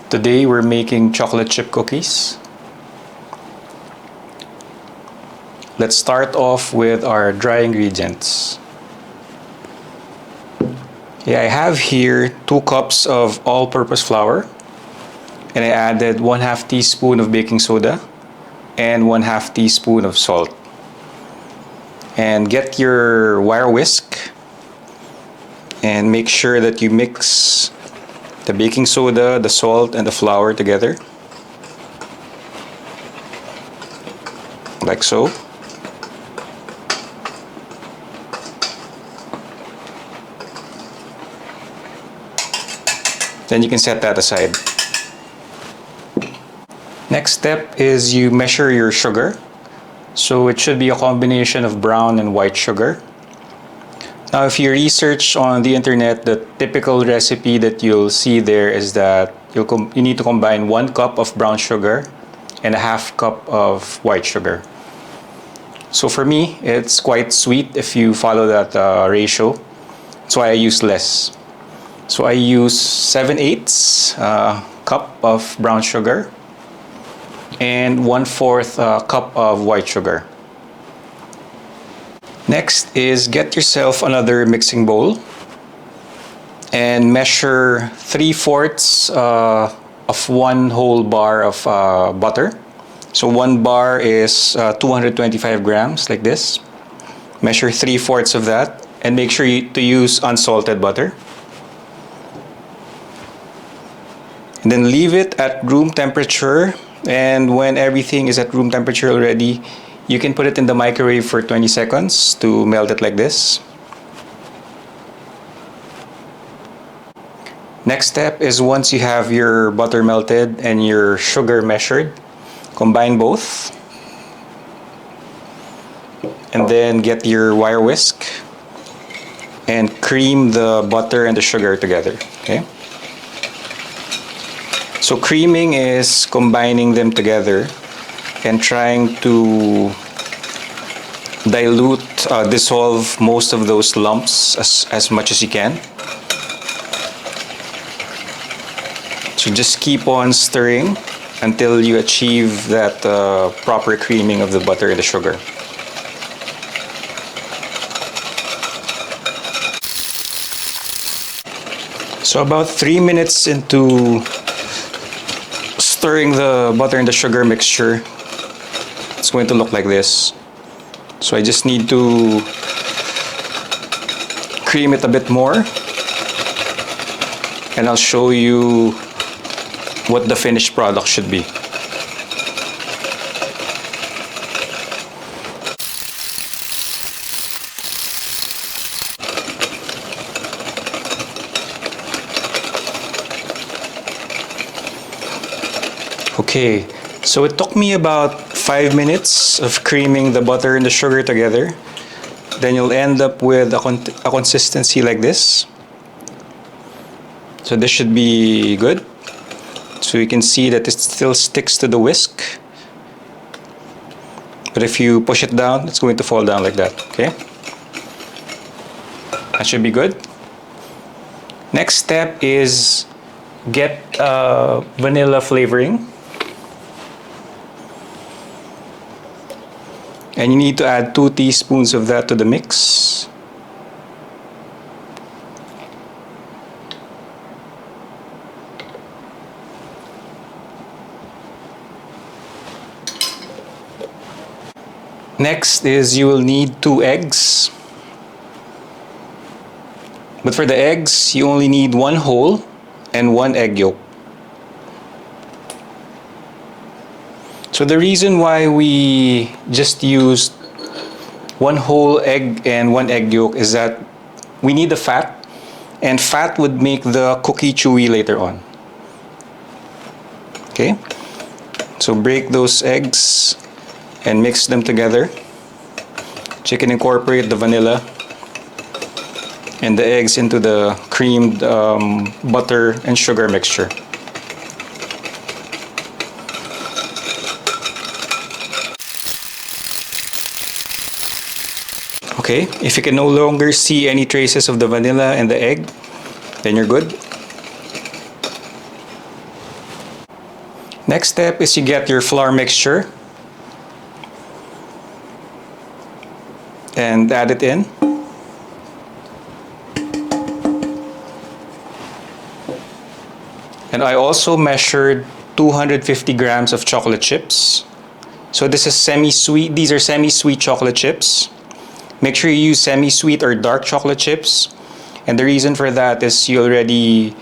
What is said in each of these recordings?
Today we're making chocolate chip cookies. Let's start off with our dry ingredients. I have here 2 cups of all-purpose flour, and I added 1/2 teaspoon of baking soda and 1/2 teaspoon of salt. And get your wire whisk and make sure that you mix the baking soda, the salt, and the flour together, like so. Then you can set that aside. Next step is you measure your sugar. So it should be a combination of brown and white sugar. Now if you research on the internet, the typical recipe that you'll see there is that you need to combine 1 cup of brown sugar and a 1/2 cup of white sugar. So for me, it's quite sweet if you follow that ratio. That's why I use less. So I use 7/8 cup of brown sugar and 1/4 cup of white sugar. Next is get yourself another mixing bowl and measure 3/4 of 1 whole bar of butter. So 1 bar is 225 grams, like this. Measure 3/4 of that and make sure to use unsalted butter. And then leave it at room temperature, and when everything is at room temperature already, you can put it in the microwave for 20 seconds to melt it like this. Next step is once you have your butter melted and your sugar measured, combine both. And then get your wire whisk and cream the butter and the sugar together. Okay? So creaming is combining them together and trying to dilute, dissolve most of those lumps as much as you can. So just keep on stirring until you achieve that proper creaming of the butter and the sugar. So about 3 minutes into stirring the butter and the sugar mixture, it's going to look like this. So I just need to cream it a bit more, and I'll show you what the finished product should be. Okay, so it took me about 5 minutes of creaming the butter and the sugar together. Then you'll end up with a consistency like this. So this should be good. So you can see that it still sticks to the whisk. But if you push it down, it's going to fall down like that, okay? That should be good. Next step is get vanilla flavoring. And you need to add 2 teaspoons of that to the mix. Next is you will need 2 eggs. But for the eggs, you only need 1 whole and 1 egg yolk. So the reason why we just used 1 whole egg and 1 egg yolk is that we need the fat, and fat would make the cookie chewy later on. Okay? So break those eggs and mix them together. So you can incorporate the vanilla and the eggs into the creamed butter and sugar mixture. Okay, if you can no longer see any traces of the vanilla and the egg, then you're good. Next step is you get your flour mixture and add it in. And I also measured 250 grams of chocolate chips. So this is semi-sweet. These are semi-sweet chocolate chips. Make sure you use semi-sweet or dark chocolate chips. And the reason for that is you already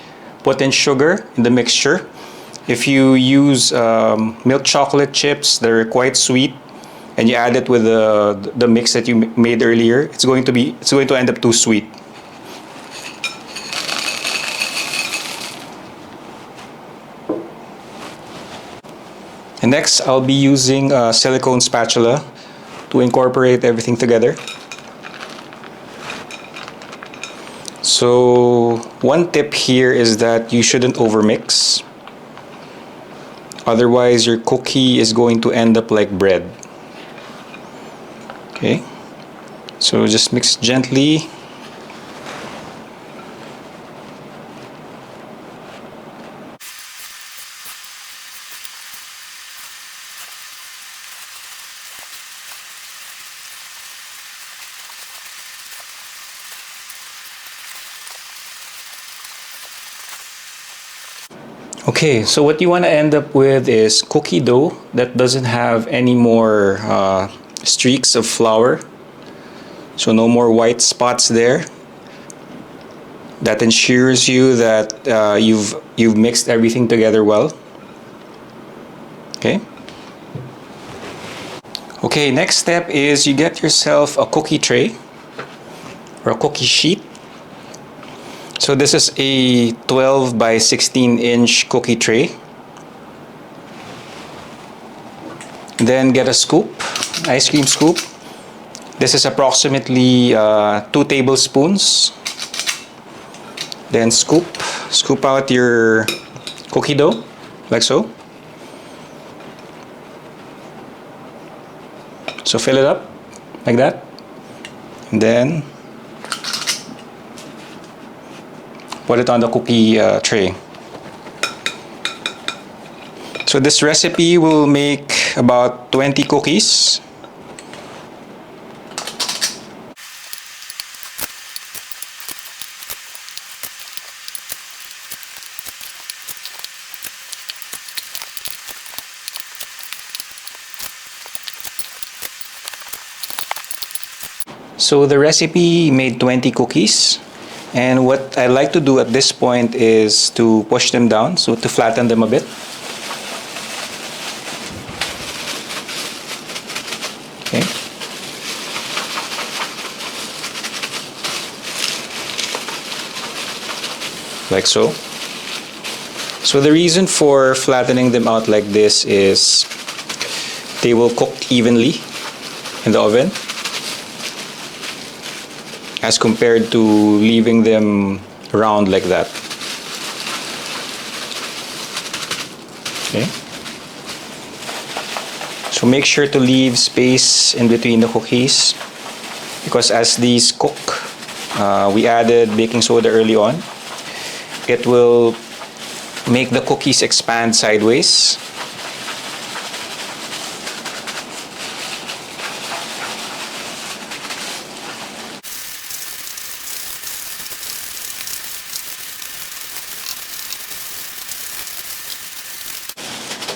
put in sugar in the mixture. If you use milk chocolate chips that are quite sweet and you add it with the mix that you made earlier, it's going to end up too sweet. And next, I'll be using a silicone spatula to incorporate everything together. So one tip here is that you shouldn't overmix. Otherwise, your cookie is going to end up like bread. Okay, so just mix gently. Okay, so what you want to end up with is cookie dough that doesn't have any more streaks of flour. So no more white spots there. That ensures you that you've mixed everything together well. Okay. Okay, next step is you get yourself a cookie tray or a cookie sheet. So this is a 12 by 16 inch cookie tray. Then get a scoop, ice cream scoop. This is approximately 2 tablespoons. Then scoop out your cookie dough, like so. So fill it up, like that. And then put it on the cookie tray. So this recipe will make about 20 cookies. So the recipe made 20 cookies. And what I like to do at this point is to push them down, so to flatten them a bit. Okay. Like so. So the reason for flattening them out like this is they will cook evenly in the oven, as compared to leaving them round like that. Okay. So make sure to leave space in between the cookies, because as these cook, we added baking soda early on. It will make the cookies expand sideways.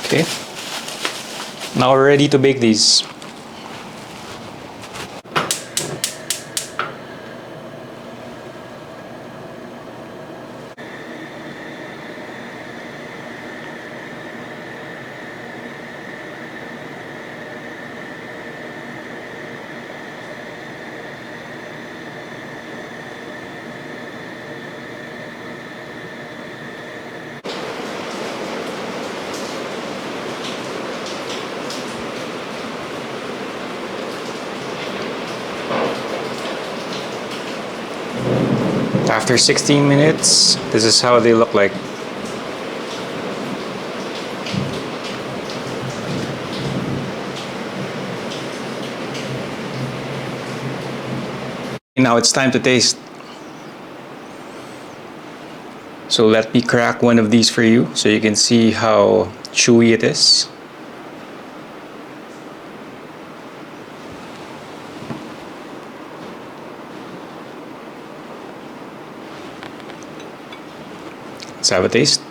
Okay, now we're ready to bake these. After 16 minutes, this is how they look like. Now it's time to taste. So let me crack one of these for you so you can see how chewy it is. Let's have a taste.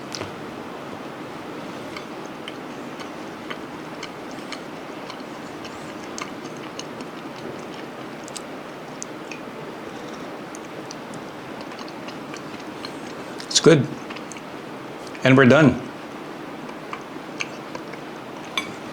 It's good. And we're done.